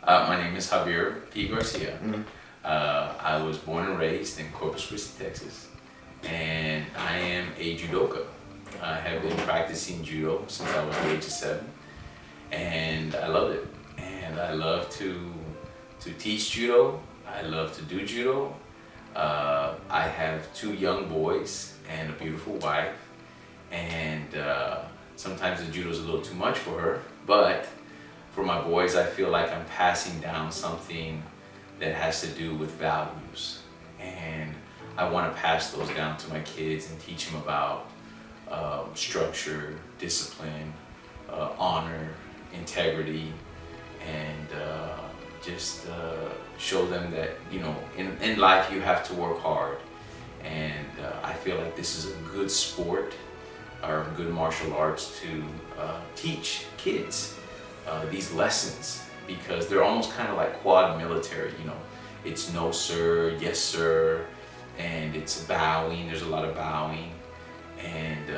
My name is Javier P. Garcia. I was born and raised in Corpus Christi, Texas, and I am a judoka. I have been practicing judo since I was the age of 7, and I love it. And I love to teach judo. I love to do judo. I have 2 young boys and a beautiful wife, and sometimes the judo is a little too much for her, but for my boys, I feel like I'm passing down something that has to do with values, and I want to pass those down to my kids and teach them about structure, discipline, honor, integrity, and just show them that, you know, in life you have to work hard. And I feel like this is a good sport or good martial arts to teach kids these lessons, because they're almost kind of like quad military, you know. It's no sir, yes sir, and it's bowing. There's a lot of bowing, and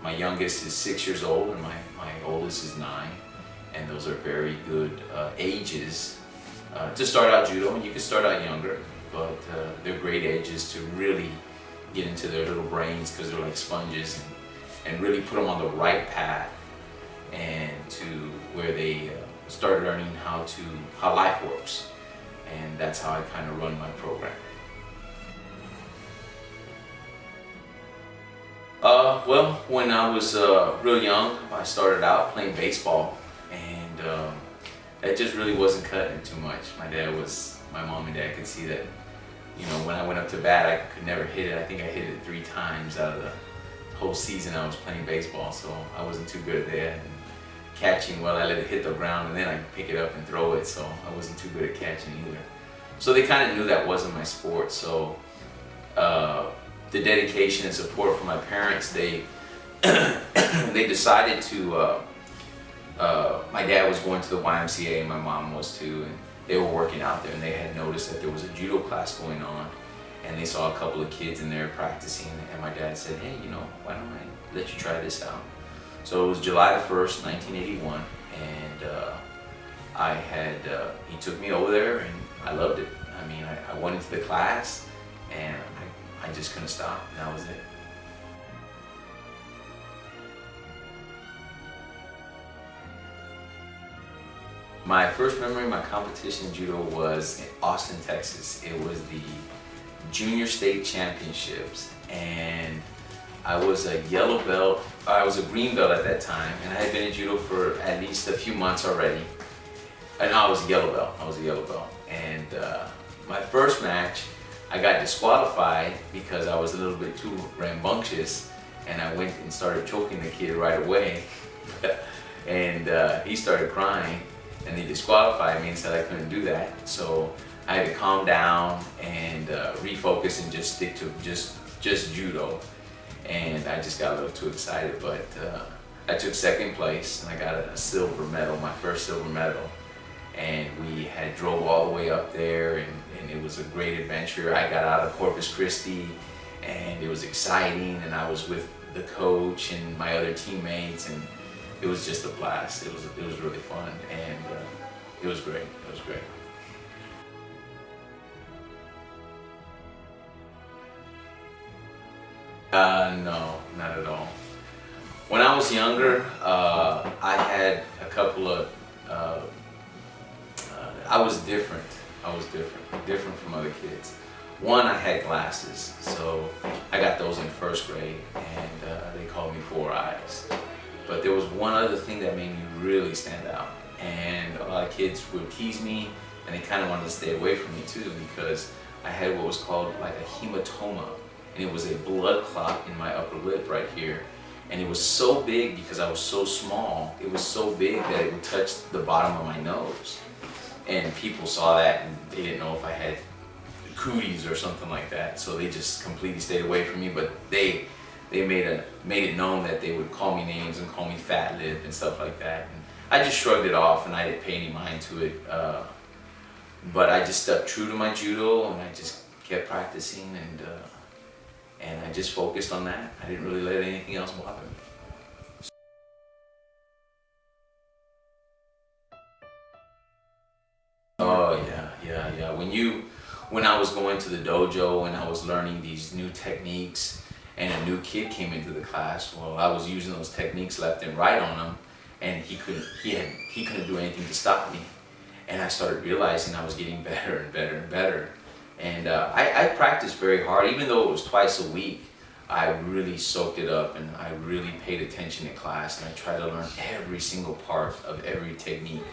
my youngest is 6 years old, and my oldest is 9, and those are very good ages to start out judo. And you can start out younger, but they're great ages to really get into their little brains, because they're like sponges, and really put them on the right path, and to where they start learning how life works. And that's how I kind of run my program. Well, when I was real young, I started out playing baseball, and that just really wasn't cutting it too much. My mom and dad could see that, you know, when I went up to bat, I could never hit it. I think I hit it 3 times out of the whole season I was playing baseball, so I wasn't too good at that. And catching, well, I let it hit the ground and then I pick it up and throw it, so I wasn't too good at catching either. So they kind of knew that wasn't my sport. So the dedication and support from my parents, they they decided to, my dad was going to the YMCA and my mom was too, and they were working out there, and they had noticed that there was a judo class going on, and they saw a couple of kids in there practicing, and my dad said, hey, you know, why don't I let you try this out? So it was July the 1st, 1981, and he took me over there, and I loved it. I mean, I went into the class, and I just couldn't stop, and that was it. My first memory of my competition in judo was in Austin, Texas. It was the Junior State Championships, and I was a yellow belt. I was a green belt at that time, and I had been in judo for at least a few months already. And I was a yellow belt. And my first match, I got disqualified because I was a little bit too rambunctious, and I went and started choking the kid right away. And he started crying, and they disqualified me and said I couldn't do that. So I had to calm down and refocus and just stick to just judo. And I just got a little too excited, but I took 2nd place, and I got a silver medal, my first silver medal. And we had drove all the way up there, and it was a great adventure. I got out of Corpus Christi, and it was exciting, and I was with the coach and my other teammates, and it was just a blast. It was really fun, and it was great. It was great. No, not at all. When I was younger, I had a couple of, I was different. Different from other kids. One, I had glasses, so I got those in 1st grade, and they called me 4 Eyes. But there was one other thing that made me really stand out, and a lot of kids would tease me, and they kind of wanted to stay away from me too, because I had what was called like a hematoma. And it was a blood clot in my upper lip right here. And it was so big because I was so small. It was so big that it would touch the bottom of my nose. And people saw that, and they didn't know if I had cooties or something like that. So they just completely stayed away from me. But they made it known that they would call me names and call me fat lip and stuff like that. And I just shrugged it off, and I didn't pay any mind to it. But I just stuck true to my judo, and I just kept practicing, and I just focused on that. I didn't really let anything else bother me. when I was going to the dojo and I was learning these new techniques, and a new kid came into the class, well, I was using those techniques left and right on him, and he couldn't do anything to stop me. And I started realizing I was getting better and better and better. And I practiced very hard, even though it was twice a week. I really soaked it up, and I really paid attention in class, and I tried to learn every single part of every technique.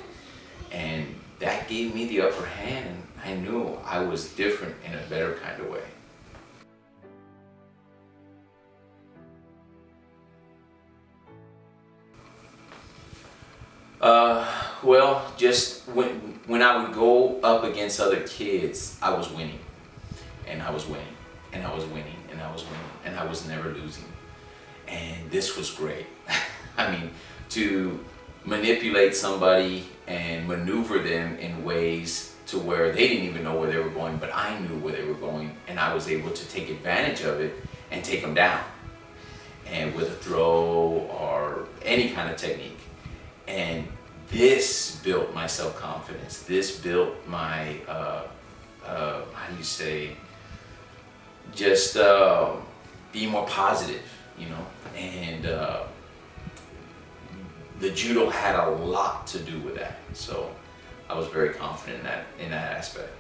And that gave me the upper hand, and I knew I was different in a better kind of way. Well, just when I would go up against other kids, I was winning, and I was winning, and I was winning, and I was winning, and I was never losing. And this was great. I mean, to manipulate somebody and maneuver them in ways to where they didn't even know where they were going, but I knew where they were going, and I was able to take advantage of it and take them down, and with a throw or any kind of technique. And this built my self-confidence. This built my, how do you say, just be more positive, you know. And the judo had a lot to do with that. So I was very confident in that aspect.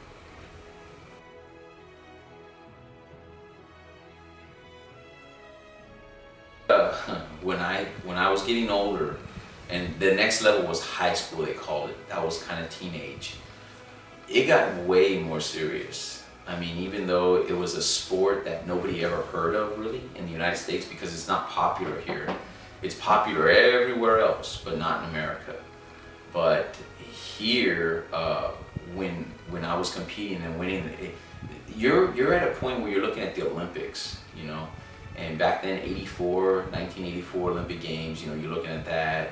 When I was getting older, and the next level was high school, they called it. That was kind of teenage. It got way more serious. I mean, even though it was a sport that nobody ever heard of really in the United States, because it's not popular here. It's popular everywhere else, but not in America. But here, when I was competing and winning, you're at a point where you're looking at the Olympics, you know. And back then, 1984 Olympic Games, you know, you're looking at that.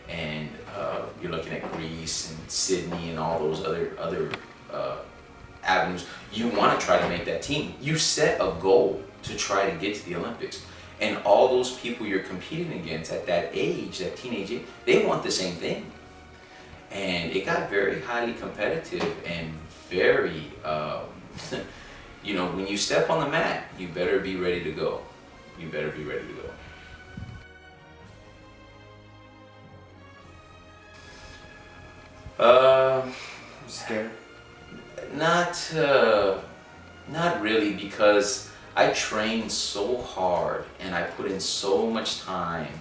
And you're looking at Greece and Sydney and all those other avenues. You want to try to make that team. You set a goal to try to get to the Olympics. And all those people you're competing against at that age, that teenage age, they want the same thing. And it got very highly competitive and very, you know, when you step on the mat, you better be ready to go. You better be ready to go. Scared? Not really, because I trained so hard and I put in so much time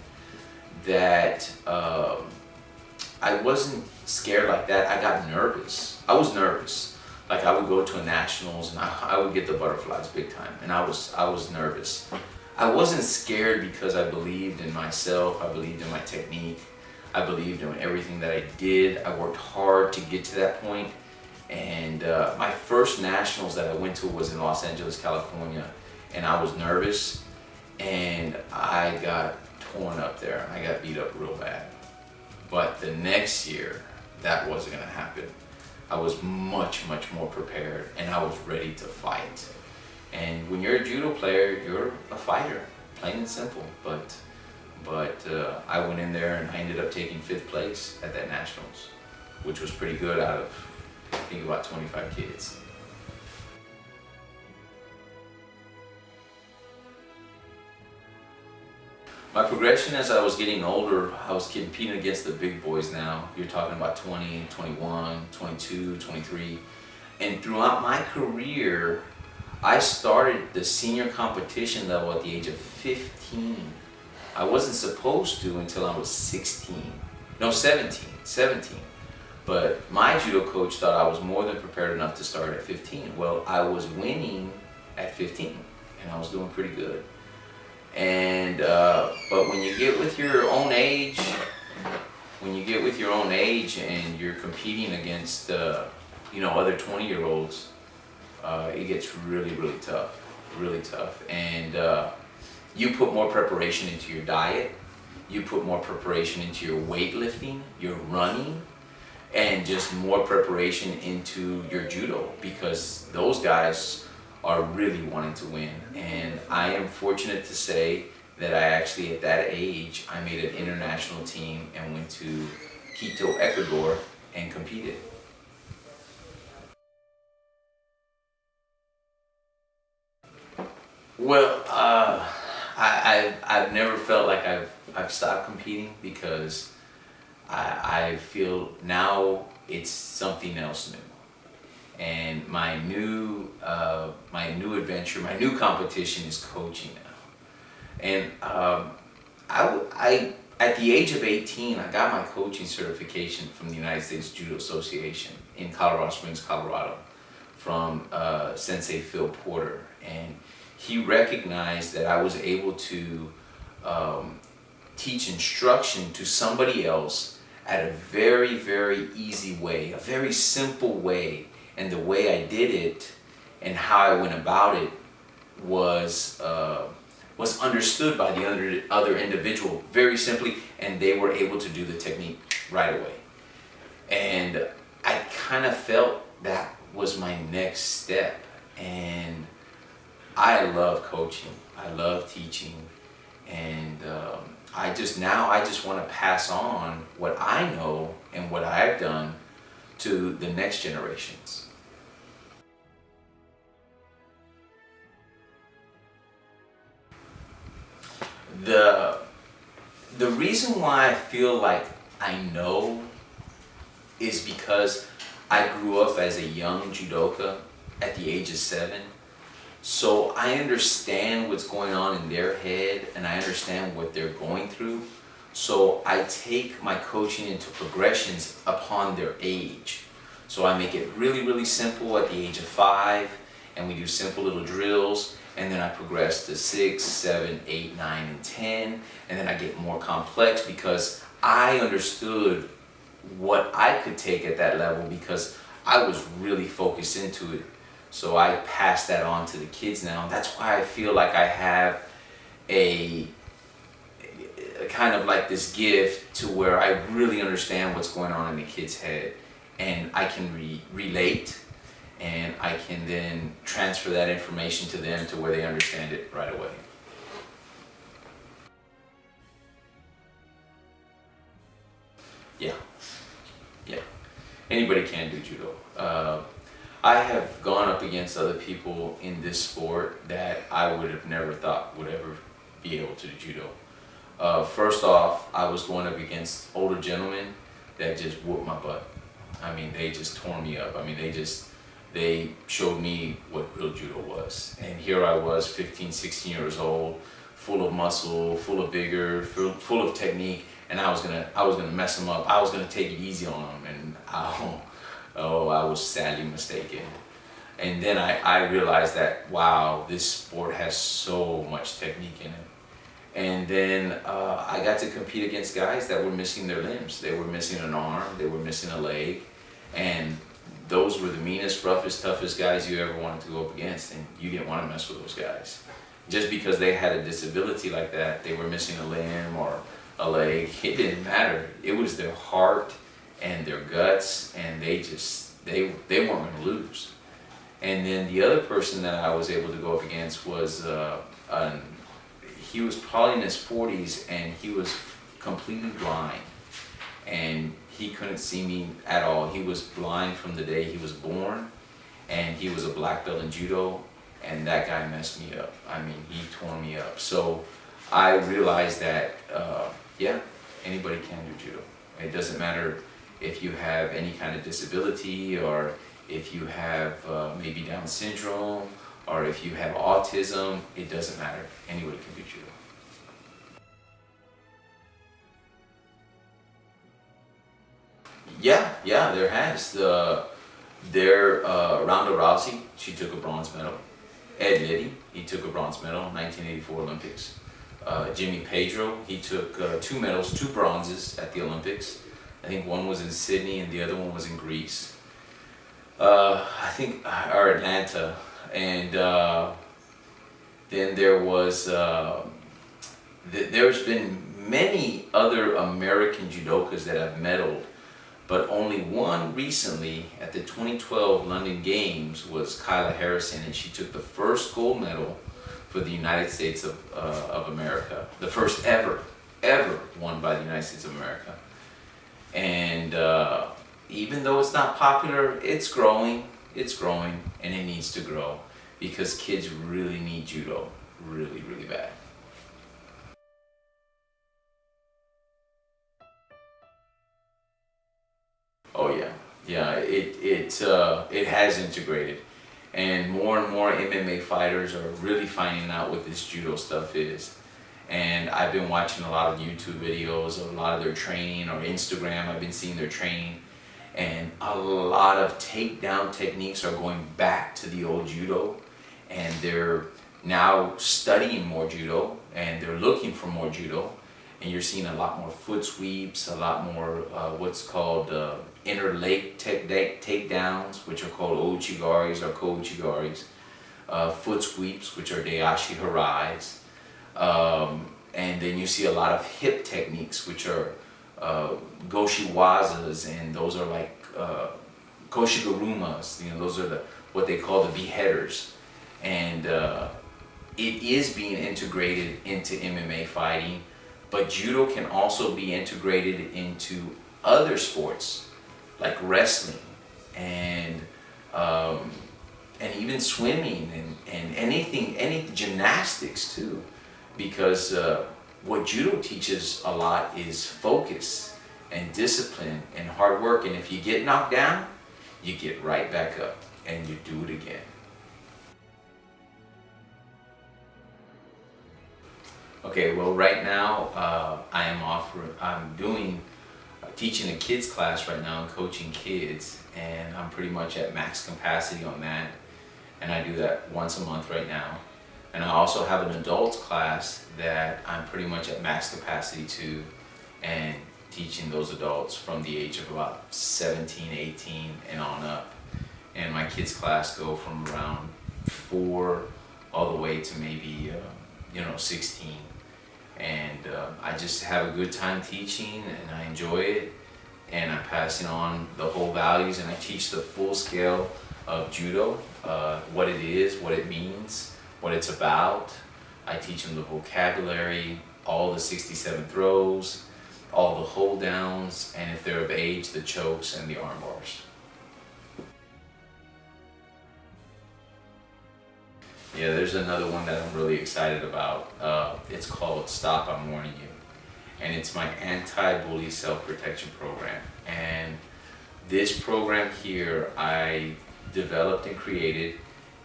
that I wasn't scared like that. I got nervous. I was nervous. Like I would go to a nationals and I would get the butterflies big time, and I was nervous. I wasn't scared because I believed in myself. I believed in my technique. I believed in everything that I did. I worked hard to get to that point. And my first nationals that I went to was in Los Angeles, California. And I was nervous, and I got torn up there. I got beat up real bad. But the next year, that wasn't gonna happen. I was much, much more prepared, and I was ready to fight. And when you're a judo player, you're a fighter, plain and simple. But I went in there and I ended up taking 5th place at that nationals, which was pretty good out of, I think, about 25 kids. My progression as I was getting older, I was competing against the big boys now. You're talking about 20, 21, 22, 23. And throughout my career, I started the senior competition level at the age of 15. I wasn't supposed to until I was 16. No, 17. But my judo coach thought I was more than prepared enough to start at 15. Well, I was winning at 15, and I was doing pretty good. And but when you get with your own age, and you're competing against you know, other 20-year-olds, it gets really, really tough. And you put more preparation into your diet, you put more preparation into your weightlifting, your running, and just more preparation into your judo, because those guys are really wanting to win. And I am fortunate to say that I actually, at that age, I made an international team and went to Quito, Ecuador, and competed. Well, I've never felt like I've stopped competing because I feel now it's something else new, and my new adventure, my new competition is coaching now, and I at the age of 18 I got my coaching certification from the United States Judo Association in Colorado Springs, Colorado, from Sensei Phil Porter, and he recognized that I was able to teach instruction to somebody else at a very, very easy way, a very simple way, and the way I did it and how I went about it was understood by the other individual very simply, and they were able to do the technique right away. And I kind of felt that was my next step, and I love coaching, I love teaching, and I just want to pass on what I know and what I've done to the next generations. The reason why I feel like I know is because I grew up as a young judoka at the age of 7. So I understand what's going on in their head, and I understand what they're going through. So I take my coaching into progressions upon their age. So I make it really, really simple at the age of 5, and we do simple little drills, and then I progress to 6, 7, 8, 9, and 10, and then I get more complex because I understood what I could take at that level because I was really focused into it. So I pass that on to the kids now. That's why I feel like I have a kind of like this gift to where I really understand what's going on in the kid's head, and I can relate, and I can then transfer that information to them to where they understand it right away. Yeah, yeah. Anybody can do judo. I have gone up against other people in this sport that I would have never thought would ever be able to do judo. First off, I was going up against older gentlemen that just whooped my butt. I mean, they just tore me up. I mean, they showed me what real judo was. And here I was, 15, 16 years old, full of muscle, full of vigor, full of technique, and I was gonna mess them up. I was gonna take it easy on them, and I was sadly mistaken. And then I realized that, wow, this sport has so much technique in it. And then I got to compete against guys that were missing their limbs. They were missing an arm, they were missing a leg, and those were the meanest, roughest, toughest guys you ever wanted to go up against, and you didn't want to mess with those guys. Just because they had a disability like that, they were missing a limb or a leg, it didn't matter. It was their heart and their guts, and they weren't going to lose. And then the other person that I was able to go up against was he was probably in his 40s, and he was completely blind, and he couldn't see me at all. He was blind from the day he was born, and he was a black belt in judo, and that guy messed me up. I mean, he tore me up. So I realized that yeah, anybody can do judo. It doesn't matter if you have any kind of disability, or if you have maybe Down syndrome, or if you have autism. It doesn't matter. Anybody can do judo. Yeah, there has. Ronda Rousey, she took a bronze medal. Ed Liddy, he took a bronze medal in 1984 Olympics. Jimmy Pedro, he took 2 medals, 2 bronzes at the Olympics. I think one was in Sydney and the other one was in Greece. I think, or Atlanta. And then there was, there's been many other American judokas that have medaled, but only one recently at the 2012 London Games was Kyla Harrison, and she took the first gold medal for the United States of America. The first ever won by the United States of America. And even though it's not popular, it's growing, and it needs to grow because kids really need judo. really, really bad. Oh yeah, yeah. It has integrated, and more MMA fighters are really finding out what this judo stuff is. And I've been watching a lot of YouTube videos of a lot of their training, or Instagram. I've been seeing their training, and a lot of takedown techniques are going back to the old judo, and they're now studying more judo, and they're looking for more judo, and you're seeing a lot more foot sweeps, a lot more what's called interlake takedowns, which are called ouchigaris or ko-ouchigaris, foot sweeps, which are dayashi harais, and then you see a lot of hip techniques, which are goshiwazas, and those are like koshigurumas. You know, those are what they call the beheaders, and it is being integrated into MMA fighting. But judo can also be integrated into other sports like wrestling and even swimming and any gymnastics too, because what judo teaches a lot is focus and discipline and hard work. And if you get knocked down, you get right back up and you do it again. Okay, well, right now I'm teaching a kids class right now and coaching kids, and I'm pretty much at max capacity on that, and I do that once a month right now. And I also have an adults class that I'm pretty much at max capacity to, and teaching those adults from the age of about 17, 18 and on up. And my kids class go from around 4 all the way to maybe 16. And I just have a good time teaching, and I enjoy it, and I'm passing on the whole values, and I teach the full scale of judo, what it is, what it means, what it's about. I teach them the vocabulary, all the 67 throws, all the hold downs, and if they're of age, the chokes and the arm bars. Yeah, there's another one that I'm really excited about. It's called Stop, I'm Warning You. And it's my anti-bully self-protection program. And this program here, I developed and created,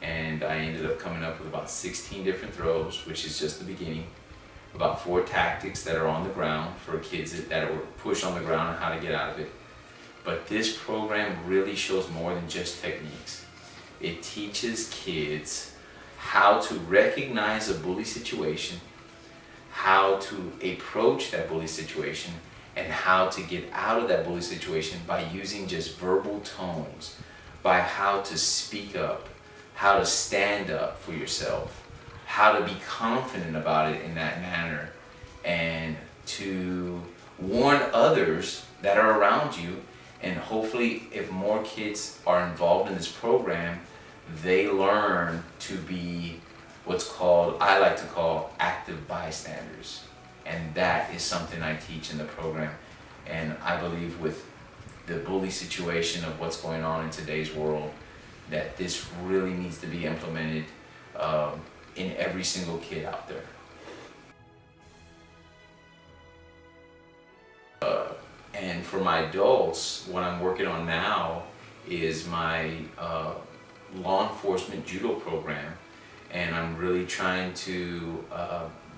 and I ended up coming up with about 16 different throws, which is just the beginning. About 4 tactics that are on the ground for kids that were pushed on the ground and how to get out of it. But this program really shows more than just techniques. It teaches kids how to recognize a bully situation, how to approach that bully situation, and how to get out of that bully situation by using just verbal tones, by how to speak up, how to stand up for yourself, how to be confident about it in that manner, and to warn others that are around you. And hopefully, if more kids are involved in this program, they learn to be what's called, I like to call, active bystanders. And that is something I teach in the program. And I believe with the bully situation of what's going on in today's world, that this really needs to be implemented in every single kid out there. And for my adults, what I'm working on now is my law enforcement judo program, and I'm really trying to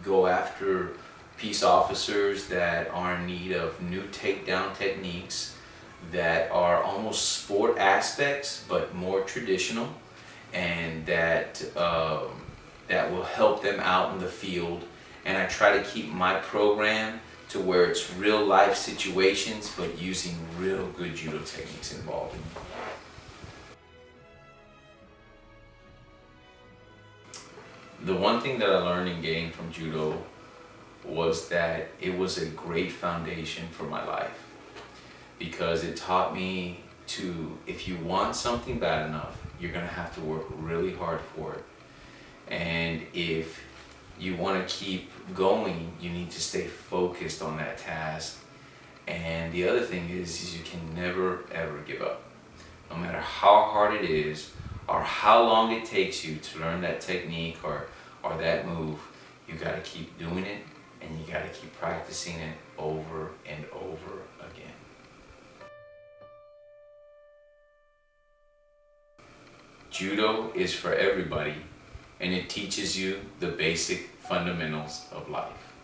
go after peace officers that are in need of new takedown techniques that are almost sport aspects but more traditional, and that that will help them out in the field. And I try to keep my program to where it's real life situations but using real good judo techniques involved in it. The one thing that I learned and gained from judo was that it was a great foundation for my life, because it taught me to, if you want something bad enough, you're gonna have to work really hard for it. And if you want to keep going, you need to stay focused on that task. And the other thing is you can never ever give up. No matter how hard it is, or how long it takes you to learn that technique, or or that move, you gotta keep doing it, and you gotta keep practicing it over and over again. Judo is for everybody, and it teaches you the basic fundamentals of life.